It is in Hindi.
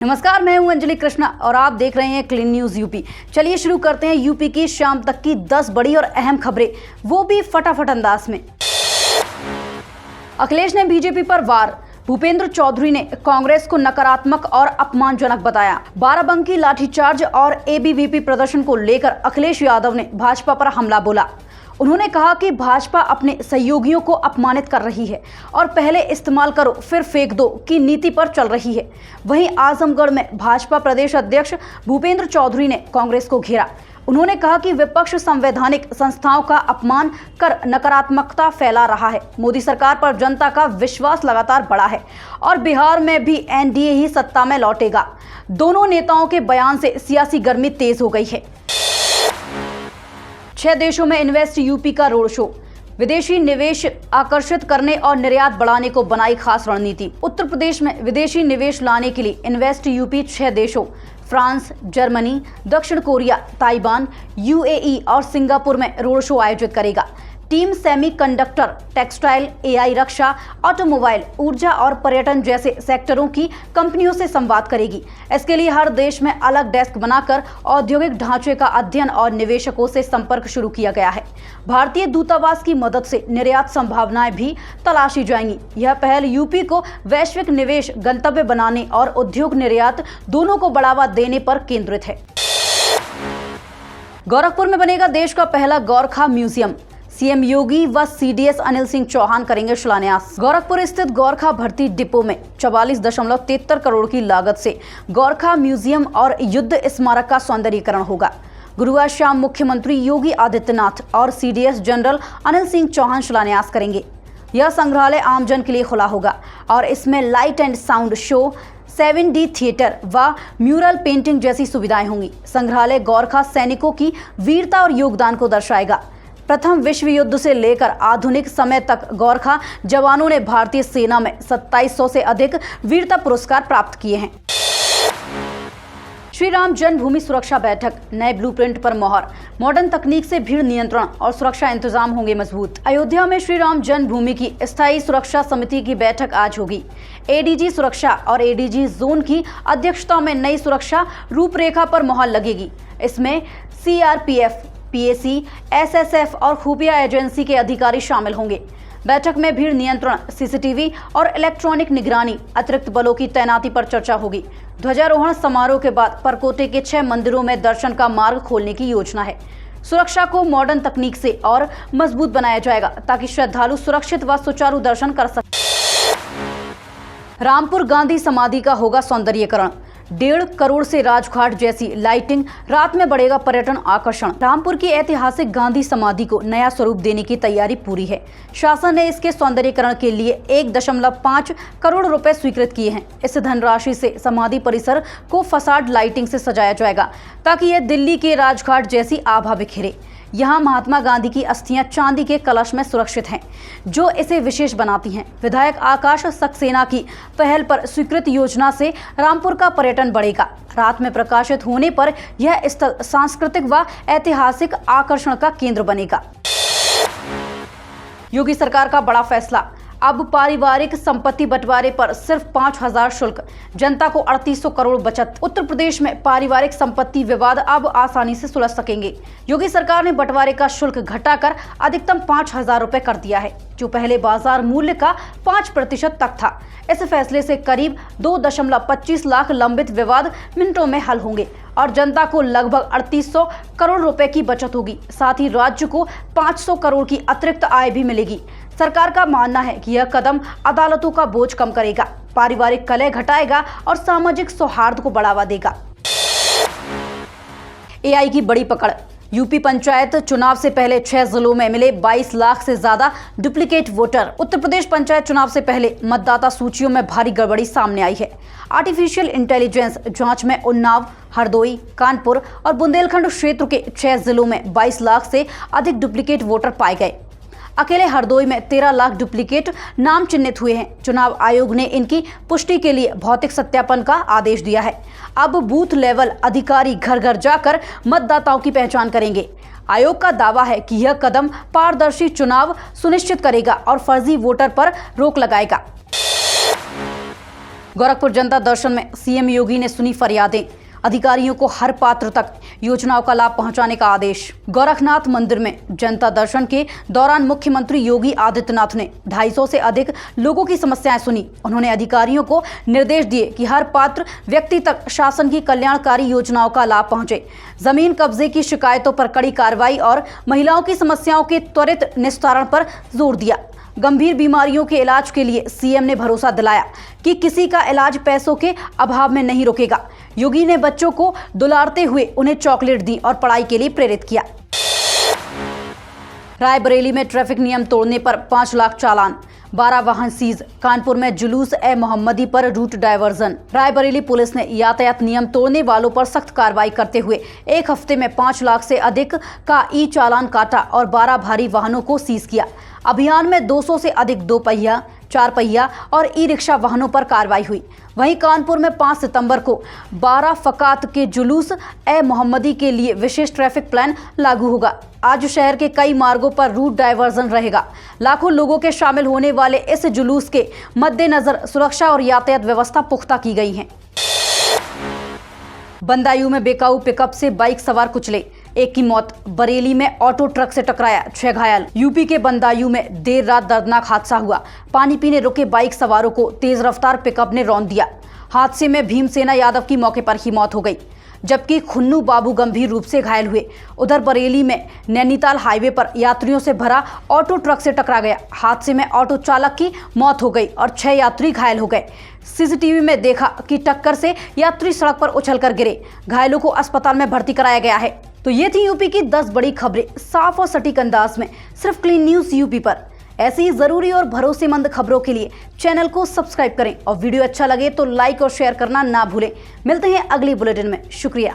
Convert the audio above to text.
नमस्कार, मैं हूं अंजलि कृष्णा और आप देख रहे हैं क्लीन न्यूज यूपी। चलिए शुरू करते हैं यूपी की शाम तक की 10 बड़ी और अहम खबरें, वो भी फटाफट अंदाज में। अखिलेश ने बीजेपी पर वार, भूपेंद्र चौधरी ने कांग्रेस को नकारात्मक और अपमानजनक बताया। बाराबंकी लाठीचार्ज और एबीवीपी प्रदर्शन को लेकर अखिलेश यादव ने भाजपा पर हमला बोला। उन्होंने कहा कि भाजपा अपने सहयोगियों को अपमानित कर रही है और पहले इस्तेमाल करो फिर फेंक दो की नीति पर चल रही है। वहीं आजमगढ़ में भाजपा प्रदेश अध्यक्ष भूपेंद्र चौधरी ने कांग्रेस को घेरा। उन्होंने कहा कि विपक्ष संवैधानिक संस्थाओं का अपमान कर नकारात्मकता फैला रहा है। मोदी सरकार पर जनता का विश्वास लगातार बढ़ा है और बिहार में भी एनडीए ही सत्ता में लौटेगा। दोनों नेताओं के बयान से सियासी गर्मी तेज हो गई है। 6 देशों में इन्वेस्ट यूपी का रोड शो, विदेशी निवेश आकर्षित करने और निर्यात बढ़ाने को बनाई खास रणनीति। उत्तर प्रदेश में विदेशी निवेश लाने के लिए इन्वेस्ट यूपी 6 देशों फ्रांस, जर्मनी, दक्षिण कोरिया, ताइवान, यूएई और सिंगापुर में रोड शो आयोजित करेगा। टीम सेमीकंडक्टर, टेक्सटाइल, एआई, रक्षा, ऑटोमोबाइल, ऊर्जा और पर्यटन जैसे सेक्टरों की कंपनियों से संवाद करेगी। इसके लिए हर देश में अलग डेस्क बनाकर औद्योगिक ढांचे का अध्ययन और निवेशकों से संपर्क शुरू किया गया है। भारतीय दूतावास की मदद से निर्यात संभावनाएं भी तलाशी जाएंगी। यह पहल यूपी को वैश्विक निवेश गंतव्य बनाने और उद्योग निर्यात दोनों को बढ़ावा देने पर केंद्रित है। गोरखपुर में बनेगा देश का पहला गोरखा म्यूजियम, सीएम योगी व सीडीएस अनिल सिंह चौहान करेंगे शिलान्यास। गोरखपुर स्थित गोरखा भर्ती डिपो में 44.73 करोड़ की लागत से गोरखा म्यूजियम और युद्ध स्मारक का सौंदर्यीकरण होगा। गुरुवार शाम मुख्यमंत्री योगी आदित्यनाथ और सीडीएस जनरल अनिल सिंह चौहान शिलान्यास करेंगे। यह संग्रहालय आमजन के लिए खुला होगा और इसमें light and sound show, 7D theatre व म्यूरल पेंटिंग जैसी सुविधाएं होंगी। संग्रहालय गोरखा सैनिकों की वीरता और योगदान को दर्शाएगा। प्रथम विश्व युद्ध से लेकर आधुनिक समय तक गोरखा जवानों ने भारतीय सेना में 2700 से अधिक वीरता पुरस्कार प्राप्त किए हैं। श्री राम जन्मभूमि सुरक्षा बैठक, नए ब्लूप्रिंट पर मोहर, मॉडर्न तकनीक से भीड़ नियंत्रण और सुरक्षा इंतजाम होंगे मजबूत। अयोध्या में श्री राम जन्मभूमि की स्थायी सुरक्षा समिति की बैठक आज होगी। एडीजी सुरक्षा और एडीजी जोन की अध्यक्षता में नई सुरक्षा रूपरेखा पर मोहर लगेगी। इसमें सीआरपीएफ, पीएसी, एसएसएफ और खुफिया एजेंसी के अधिकारी शामिल होंगे। बैठक में भीड़ नियंत्रण, सीसीटीवी और इलेक्ट्रॉनिक निगरानी, अतिरिक्त बलों की तैनाती पर चर्चा होगी। ध्वजारोहण समारोह के बाद परकोटे के 6 मंदिरों में दर्शन का मार्ग खोलने की योजना है। सुरक्षा को मॉडर्न तकनीक से और मजबूत बनाया जाएगा ताकि श्रद्धालु सुरक्षित व सुचारू दर्शन कर सकें। रामपुर गांधी समाधि का होगा सौंदर्यीकरण, 1.5 करोड़ से राजघाट जैसी लाइटिंग, रात में बढ़ेगा पर्यटन आकर्षण। रामपुर की ऐतिहासिक गांधी समाधि को नया स्वरूप देने की तैयारी पूरी है। शासन ने इसके सौंदर्यीकरण के लिए 1.5 करोड़ रुपए स्वीकृत किए हैं। इस धनराशि से समाधि परिसर को फसाड लाइटिंग से सजाया जाएगा ताकि यह दिल्ली के राजघाट जैसी आभा बिखेरे। यहाँ महात्मा गांधी की अस्थियां चांदी के कलश में सुरक्षित हैं, जो इसे विशेष बनाती हैं। विधायक आकाश सक्सेना की पहल पर स्वीकृत योजना से रामपुर का पर्यटन बढ़ेगा। रात में प्रकाशित होने पर यह स्थल सांस्कृतिक व ऐतिहासिक आकर्षण का केंद्र बनेगा। योगी सरकार का बड़ा फैसला, अब पारिवारिक संपत्ति बंटवारे पर सिर्फ 5,000 शुल्क, जनता को 3800 करोड़ बचत। उत्तर प्रदेश में पारिवारिक संपत्ति विवाद अब आसानी से सुलझ सकेंगे। योगी सरकार ने बंटवारे का शुल्क घटाकर अधिकतम 5,000 रुपए कर दिया है, जो पहले बाजार मूल्य का 5% तक था। इस फैसले से करीब 2.25 लाख लंबित विवाद मिनटों में हल होंगे और जनता को लगभग 3800 करोड़ रुपए की बचत होगी। साथ ही राज्य को 500 करोड़ की अतिरिक्त आय भी मिलेगी। सरकार का मानना है कि यह कदम अदालतों का बोझ कम करेगा, पारिवारिक कलह घटाएगा और सामाजिक सौहार्द को बढ़ावा देगा। एआई की बड़ी पकड़, यूपी पंचायत चुनाव से पहले 6 जिलों में मिले 22 लाख से ज्यादा डुप्लीकेट वोटर। उत्तर प्रदेश पंचायत चुनाव से पहले मतदाता सूचियों में भारी गड़बड़ी सामने आई है। आर्टिफिशियल इंटेलिजेंस जांच में उन्नाव, हरदोई, कानपुर और बुंदेलखंड क्षेत्र के 6 जिलों में 22 लाख से अधिक डुप्लीकेट वोटर पाए गए। अकेले हरदोई में 13 लाख डुप्लीकेट नाम चिन्हित हुए हैं। चुनाव आयोग ने इनकी पुष्टि के लिए भौतिक सत्यापन का आदेश दिया है। अब बूथ लेवल अधिकारी घर घर जाकर मतदाताओं की पहचान करेंगे। आयोग का दावा है कि यह कदम पारदर्शी चुनाव सुनिश्चित करेगा और फर्जी वोटर पर रोक लगाएगा। गोरखपुर जनता दर्शन में सीएम योगी ने सुनी फरियादें, अधिकारियों को हर पात्र तक योजनाओं का लाभ पहुंचाने का आदेश। गोरखनाथ मंदिर में जनता दर्शन के दौरान मुख्यमंत्री योगी आदित्यनाथ ने 250 से अधिक लोगों की समस्याएं सुनी। उन्होंने अधिकारियों को निर्देश दिए कि हर पात्र व्यक्ति तक शासन की कल्याणकारी योजनाओं का लाभ पहुंचे। जमीन कब्जे की शिकायतों पर कड़ी कार्रवाई और महिलाओं की समस्याओं के त्वरित निस्तारण पर जोर दिया। गंभीर बीमारियों के इलाज के लिए सीएम ने भरोसा दिलाया कि किसी का इलाज पैसों के अभाव में नहीं रुकेगा। योगी ने बच्चों को दुलारते हुए उन्हें चॉकलेट दी और पढ़ाई के लिए प्रेरित किया। रायबरेली में ट्रैफिक नियम तोड़ने पर 5 लाख चालान, 12 वाहन सीज। कानपुर में जुलूस ए मोहम्मदी पर रूट डायवर्जन। रायबरेली पुलिस ने यातायात नियम तोड़ने वालों पर सख्त कार्रवाई करते हुए एक हफ्ते में 5 लाख से अधिक का ई चालान काटा और 12 भारी वाहनों को सीज किया। अभियान में 200 से अधिक 2 पहिया, 4 पहिया और ई रिक्शा वाहनों पर कार्रवाई हुई। वहीं कानपुर में 5 सितंबर को 12 फ़कात के जुलूस ए मोहम्मदी के लिए विशेष ट्रैफिक प्लान लागू होगा। आज शहर के कई मार्गों पर रूट डायवर्जन रहेगा। लाखों लोगों के शामिल होने वाले इस जुलूस के मद्देनजर सुरक्षा और यातायात व्यवस्था पुख्ता की गई है। बंदायूं में बेकाबू पिकअप से बाइक सवार कुचले, एक की मौत। बरेली में ऑटो ट्रक से टकराया, 6 घायल। यूपी के बंदायूं में देर रात दर्दनाक हादसा हुआ। पानी पीने रुके बाइक सवारों को तेज रफ्तार पिकअप ने रौंद दिया। हादसे में भीमसेना यादव की मौके पर ही मौत हो गई, जबकि खुन्नू बाबू गंभीर रूप से घायल हुए। उधर बरेली में नैनीताल हाईवे पर यात्रियों से भरा ऑटो ट्रक से टकरा गया। हादसे में ऑटो चालक की मौत हो गई और 6 यात्री घायल हो गए। सीसीटीवी में देखा कि टक्कर से यात्री सड़क पर उछलकर गिरे। घायलों को अस्पताल में भर्ती कराया गया है। तो ये थी यूपी की 10 बड़ी खबरें, साफ और सटीक अंदाज में, सिर्फ क्लीन न्यूज यूपी पर। ऐसी ही जरूरी और भरोसेमंद खबरों के लिए चैनल को सब्सक्राइब करें और वीडियो अच्छा लगे तो लाइक और शेयर करना ना भूलें। मिलते हैं अगली बुलेटिन में। शुक्रिया।